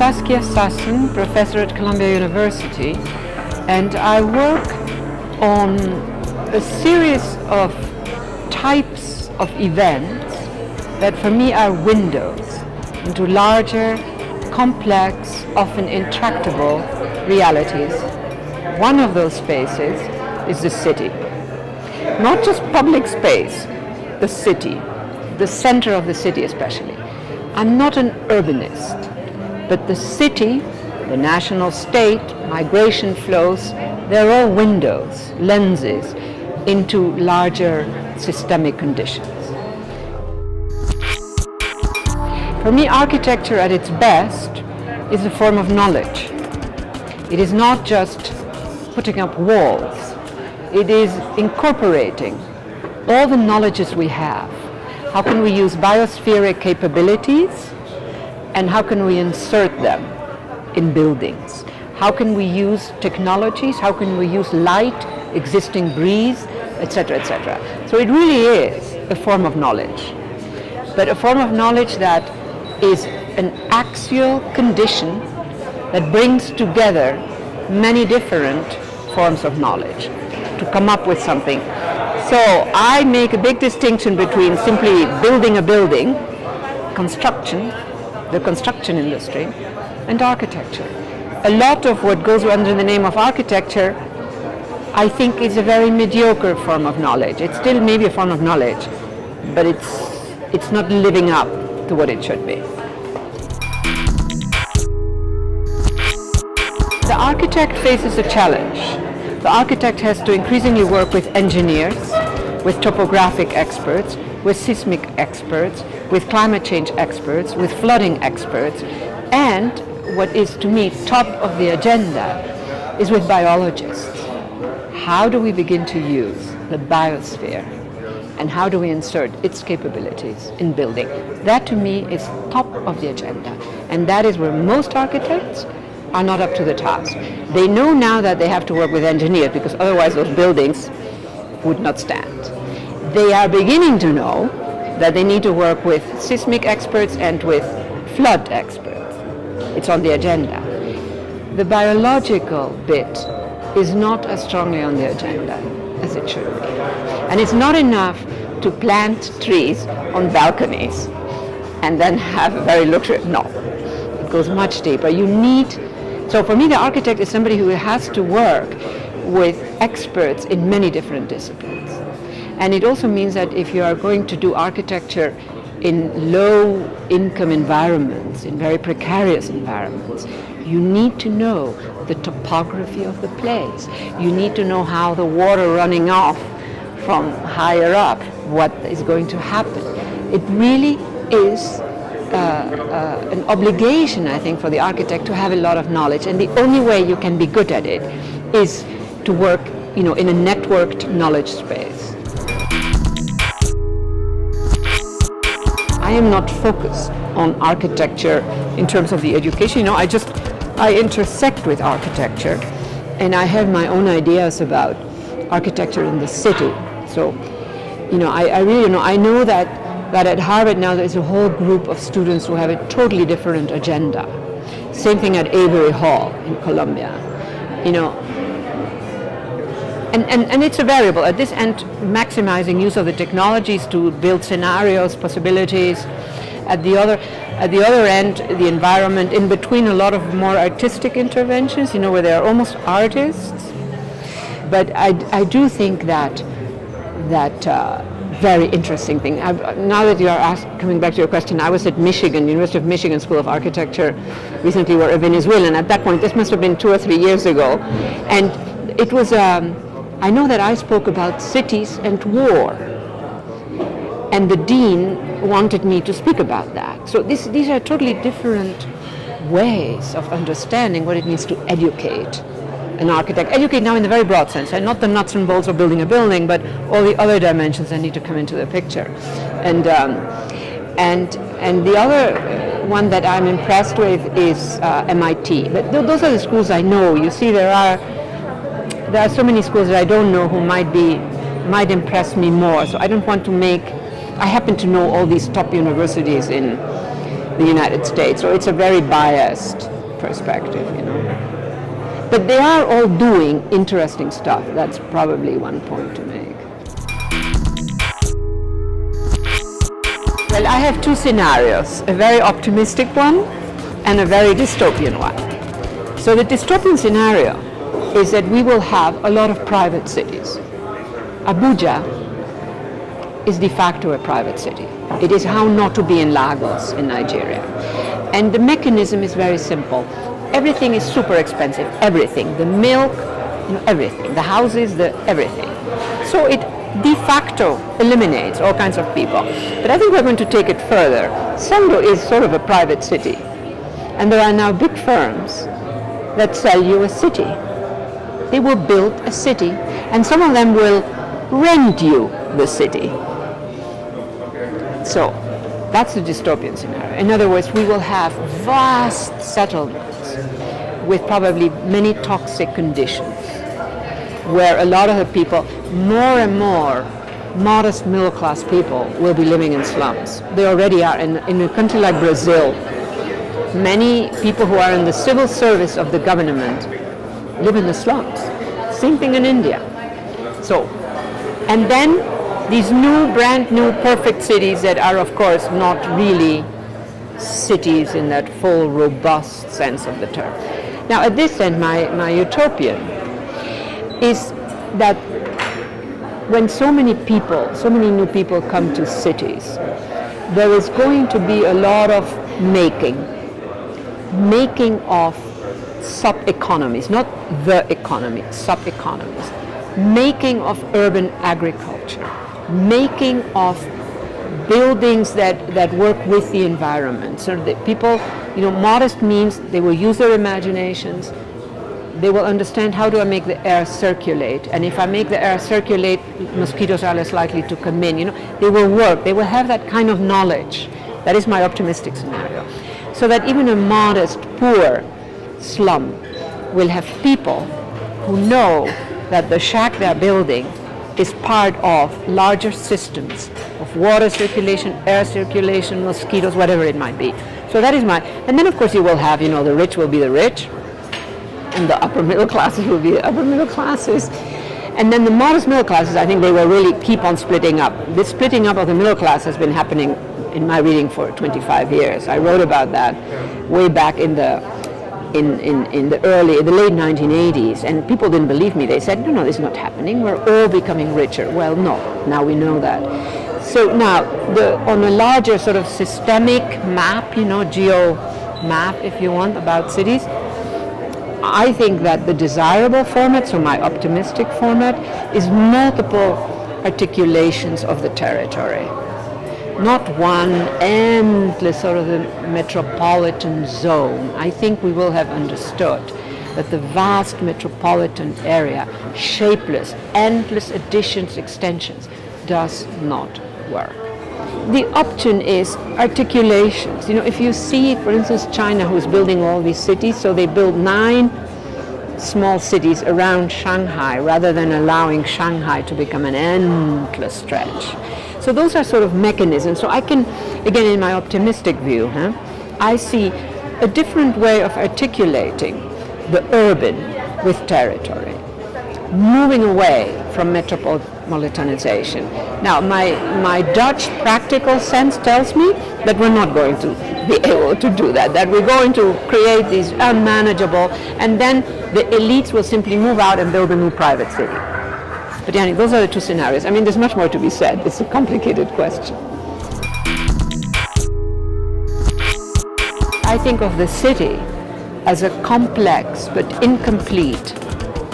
Saskia Sassen, professor at Columbia University, and I work on a series of types of events that for me are windows into larger, complex, often intractable realities. One of those spaces is the city. Not just public space, the city, the center of the city especially. I'm not an urbanist, but the city, the national state, migration flows, they're all windows, lenses into larger systemic conditions. For me, architecture at its best is a form of knowledge. It is not just putting up walls. It is incorporating all the knowledges we have. How can we use biospheric capabilities, and how can we insert them in buildings? How can we use technologies? How can we use light, existing breeze, etc., etc. So it really is a form of knowledge, but a form of knowledge that is an axial condition that brings together many different forms of knowledge to come up with something. So I make a big distinction between simply building a building, construction, the construction industry, and architecture. A lot of what goes under the name of architecture, I think, is a very mediocre form of knowledge. It's still maybe a form of knowledge, but it's not living up to what it should be. The architect faces a challenge. The architect has to increasingly work with engineers, with topographic experts, with seismic experts, with climate change experts, with flooding experts, and what is to me top of the agenda is with biologists. How do we begin to use the biosphere, and how do we insert its capabilities in building? That to me is top of the agenda, and that is where most architects are not up to the task. They know now that they have to work with engineers because otherwise those buildings would not stand. They are beginning to know that they need to work with seismic experts and with flood experts. It's on the agenda. The biological bit is not as strongly on the agenda as it should be. And it's not enough to plant trees on balconies and then have a very luxurious, no. It goes much deeper. So for me, the architect is somebody who has to work with experts in many different disciplines. And it also means that if you are going to do architecture in low-income environments, in very precarious environments, you need to know the topography of the place. You need to know how the water running off from higher up, what is going to happen. It really is an obligation, I think, for the architect to have a lot of knowledge, and the only way you can be good at it is to work, in a networked knowledge space. I am not focused on architecture in terms of the education. I intersect with architecture, and I have my own ideas about architecture in the city. So, I know that at Harvard now there's a whole group of students who have a totally different agenda. Same thing at Avery Hall in Columbia. And it's a variable. At this end, maximizing use of the technologies to build scenarios, possibilities. At the other end, the environment, in between a lot of more artistic interventions, where they are almost artists. But I do think that very interesting thing. Now that you are coming back to your question, I was at University of Michigan School of Architecture recently, where a Venezuelan, at that point, this must have been 2 or 3 years ago, and it was, I know that I spoke about cities and war, and the dean wanted me to speak about that. So these are totally different ways of understanding what it means to educate an architect. Educate now in the very broad sense, and not the nuts and bolts of building a building, but all the other dimensions that need to come into the picture. And the other one that I'm impressed with is MIT. But those are the schools I know. You see, there are so many schools that I don't know who might impress me more. So I don't want to I happen to know all these top universities in the United States, so it's a very biased perspective, you know. But they are all doing interesting stuff. That's probably one point to make. Well, I have two scenarios, a very optimistic one and a very dystopian one. So the dystopian scenario is that we will have a lot of private cities. Abuja is de facto a private city. It is how not to be in Lagos in Nigeria. And the mechanism is very simple. Everything is super expensive, everything. The milk, you know, everything. The houses, the everything. So it de facto eliminates all kinds of people. But I think we're going to take it further. Sando is sort of a private city. And there are now big firms that sell you a city. They will build a city, and some of them will rent you the city. So that's the dystopian scenario. In other words, we will have vast settlements with probably many toxic conditions, where a lot of the people, more and more modest middle-class people, will be living in slums. They already are. In a country like Brazil, many people who are in the civil service of the government live in the slums. Same thing in India. So, and then these new, brand new, perfect cities that are, of course, not really cities in that full, robust sense of the term. Now, at this end, my utopian is that when so many people, so many new people come to cities, there is going to be a lot of making of sub-economies, not the economy, sub-economies, making of urban agriculture, making of buildings that work with the environment. So that people, you know, modest means they will use their imaginations, they will understand how do I make the air circulate, and if I make the air circulate, mosquitoes are less likely to come in, you know, they will work, they will have that kind of knowledge. That is my optimistic scenario. So that even a modest, poor slum will have people who know that the shack they're building is part of larger systems of water circulation, air circulation, mosquitoes, whatever it might be. So that is and then of course you will have, you know, the rich will be the rich, and the upper middle classes will be the upper middle classes. And then the modest middle classes, I think they will really keep on splitting up. This splitting up of the middle class has been happening in my reading for 25 years. I wrote about that way back in the late 1980s, and people didn't believe me. They said, no, this is not happening. We're all becoming richer. Well, no, now we know that. So now, on a larger sort of systemic map, you know, geo map, if you want, about cities, I think that the desirable format, so my optimistic format, is multiple articulations of the territory. Not one endless sort of the metropolitan zone. I think we will have understood that the vast metropolitan area, shapeless, endless additions, extensions, does not work. The option is articulations. You know, if you see, for instance, China, who's building all these cities, so they build 9 small cities around Shanghai rather than allowing Shanghai to become an endless stretch. So those are sort of mechanisms. So I can, again, in my optimistic view, I see a different way of articulating the urban with territory, moving away from metropolitanization. Now, my Dutch practical sense tells me that we're not going to be able to do that we're going to create these unmanageable, and then the elites will simply move out and build a new private city. But yeah, those are the two scenarios. I mean, there's much more to be said. It's a complicated question. I think of the city as a complex but incomplete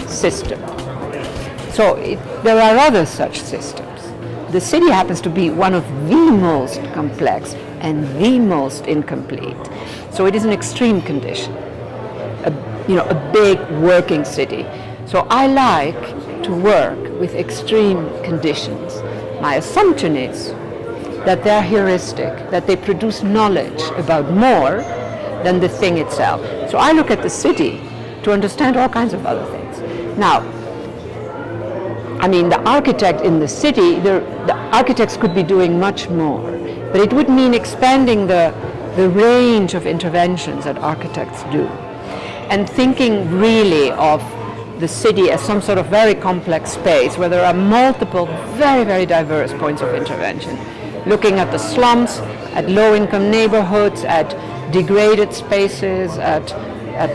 system. So there are other such systems. The city happens to be one of the most complex and the most incomplete. So it is an extreme condition, a big working city. So I like to work with extreme conditions. My assumption is that they're heuristic, that they produce knowledge about more than the thing itself. So I look at the city to understand all kinds of other things. Now, I mean, the architect in the city, the architects could be doing much more, but it would mean expanding the range of interventions that architects do. and thinking really of the city as some sort of very complex space where there are multiple very, very diverse points of intervention. Looking at the slums, at low-income neighborhoods, at degraded spaces, at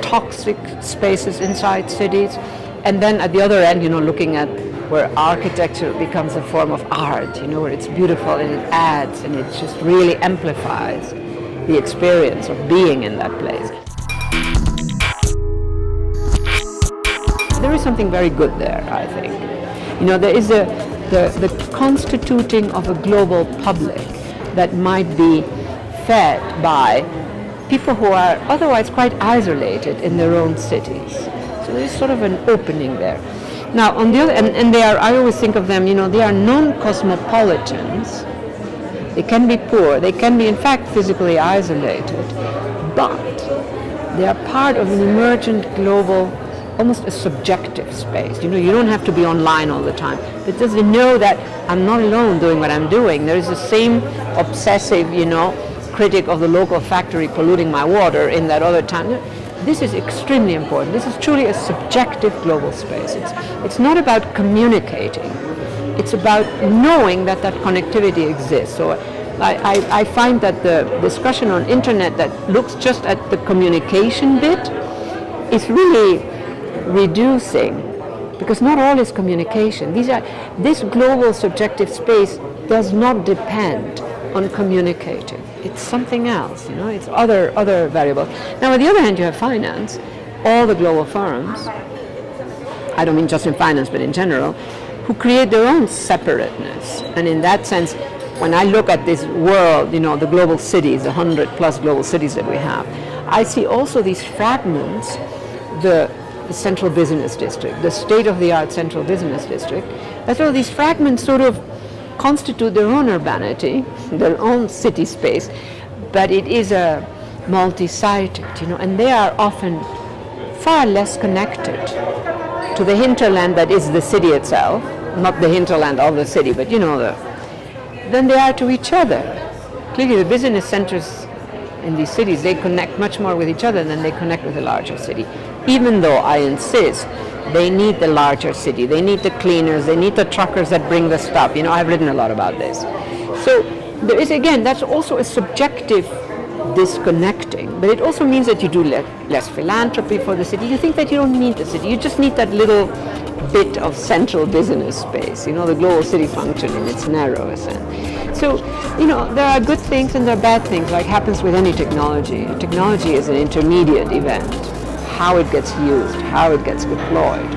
toxic spaces inside cities, and then at the other end, looking at where architecture becomes a form of art, where it's beautiful and it adds and it just really amplifies the experience of being in that place. There is something very good there, I think. There is the constituting of a global public that might be fed by people who are otherwise quite isolated in their own cities. So there's sort of an opening there. Now, on the other, and they are, I always think of them, they are non-cosmopolitans. They can be poor, they can be in fact physically isolated, but they are part of an emergent global, almost a subjective space. You don't have to be online all the time, but just to know that I'm not alone doing what I'm doing. There is the same obsessive, critic of the local factory polluting my water in that other town. This is extremely important. This is truly a subjective global space. It's not about communicating. It's about knowing that connectivity exists. So I find that the discussion on internet that looks just at the communication bit is really reducing, because not all is communication. This global subjective space does not depend on communicating. It's something else, it's other variables. Now, on the other hand, you have finance, all the global firms, I don't mean just in finance, but in general, who create their own separateness. And in that sense, when I look at this world, the global cities, the 100 plus global cities that we have, I see also these fragments, the central business district, the state-of-the-art central business district, that all these fragments sort of constitute their own urbanity, their own city space, but it is a multi-sided, and they are often far less connected to the hinterland that is the city itself, not the hinterland of the city, but than they are to each other. Clearly the business centers in these cities, they connect much more with each other than they connect with the larger city. Even though I insist they need the larger city, they need the cleaners, they need the truckers that bring the stuff. I've written a lot about this. So there is, again, that's also a subjective disconnecting, but it also means that you do less philanthropy for the city. You think that you don't need the city, you just need that little bit of central business space, the global city function in its narrow sense. So, there are good things and there are bad things, like happens with any technology. Technology is an intermediate event. How it gets used, how it gets deployed.